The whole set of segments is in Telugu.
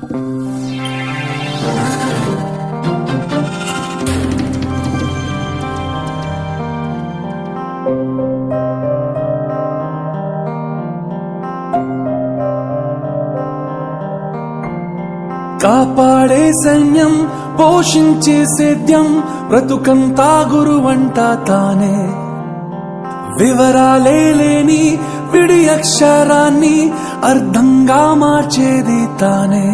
కాపాడే సైన్యం పోషించే సేద్యం బ్రతుకంతా గురువంట తానే వివరాలే లేని విడి అక్షరాన్ని అర్థంగా మార్చేది తానే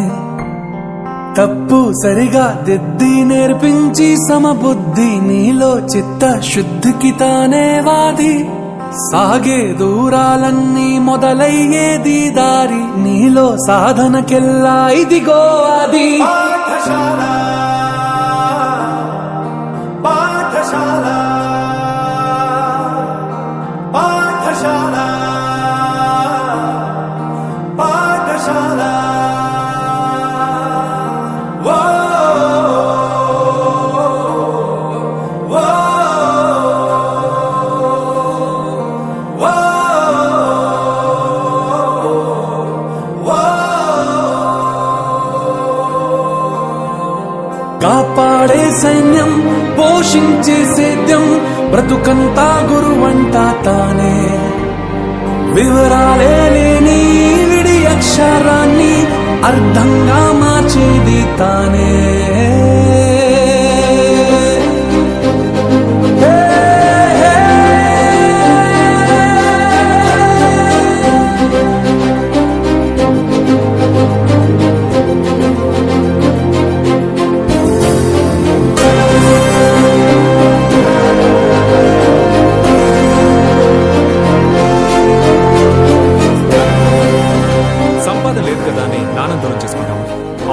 తప్పు సరిగా దిద్ది నేర్పించి సమబుద్ధి నీలో చిత్త శుద్ధికి తానే వాది సాగే దూరాలన్నీ మొదలయ్యేది దారి నీలో సాధనకెల్లా ఇదిగో అది కాపాడే సైన్యం పోషించే సేద్యం బ్రతుకంతా గురువంట తానే వివరాలే లేని విడి అక్షరాన్ని అర్థంగా మార్చేది తానే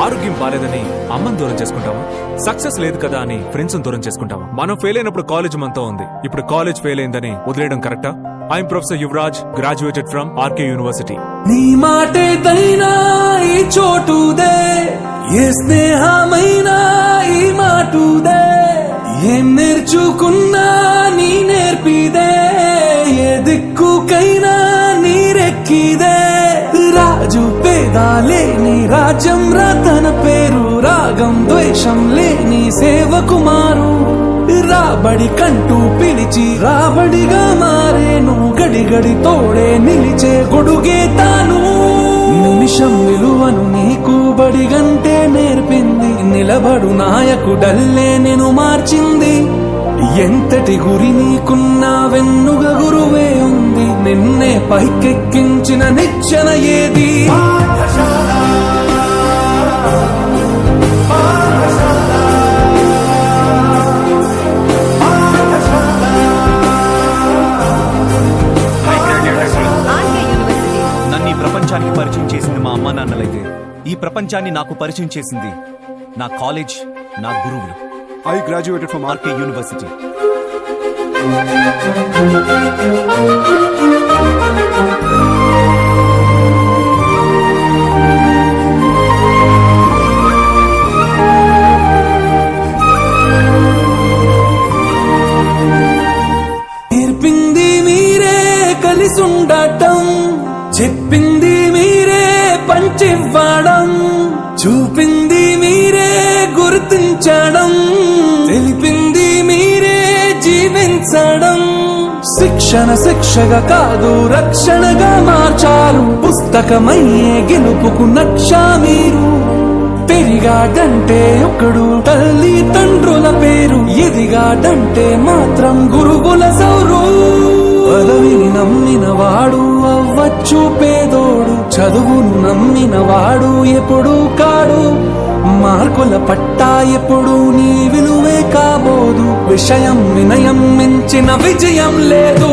ఆరోగ్యం బాలేదని అమ్మని దూరం చేసుకుంటాము. సక్సెస్ లేదు కదా అని ఫ్రెండ్స్ దూరం చేసుకుంటాము. మనం ఫెయిల్ అయినప్పుడు కాలేజ్ మనతో ఉంది. ఇప్పుడు కాలేజ్ ఫెయిల్ అయిందని వదిలేయడం కరెక్టా? I'm professor Yuvaraj, graduated from RK university. నీ మాటే దైనా ఈ చోటుదే, ఏ స్నేహమైనా ఈ మాటుదే, ఏం నేర్చుకున్నా నీ నేర్పిదే, ఏ దిక్కుకైనా నీరెక్కిదే. రాజు పేదాలేని రాజ్యం రతన పేరు, రాగం ద్వేషం లేని సేవకుమారు. రాబడి కంటూ పిలిచి రాబడిగా మారేను, గడి గడి తోడే నిలిచే గొడుగే తాను. నిమిషం విలువను నీకు బడిగంటే నేర్పింది, నిలబడు నాయకుడల్లే నేను మార్చింది. ఎంతటి గురి నీకున్నా వెన్నుగ గురువే ఉంది, నిన్నే పైకెక్కించిన నిచ్చెన ఏది? నన్ను ఈ ప్రపంచానికి పరిచయం చేసింది మా అమ్మా నాన్నలైతే, ఈ ప్రపంచాన్ని నాకు పరిచయం చేసింది నా కాలేజ్, నా గురువులు. I graduated from RK University. నేర్పింది మీరే కలిసుండటం, చెప్పింది మీరే పంచివ్వడం, చూపింది మీరే గుర్తించడం, తెలిపింది మీరే జీవించడం. శిక్షణ శిక్షగా కాదు రక్షణగా మార్చారు, పుస్తకమయ్యే గెలుపుకు నక్షా మీరు. పెరిగాడంటే ఒకడు తల్లి తండ్రుల పేరు, ఎదిగాడంటే మాత్రం గురువుల సౌరు. పదవిని నమ్మిన వాడు అవ్వచ్చు పేదోడు, చదువును నమ్మిన వాడు ఎప్పుడు కాడు. మార్కుల పట్టా ఎప్పుడు నీ విలువే కాబోదు, విషయం వినయం మించిన విజయం లేదు.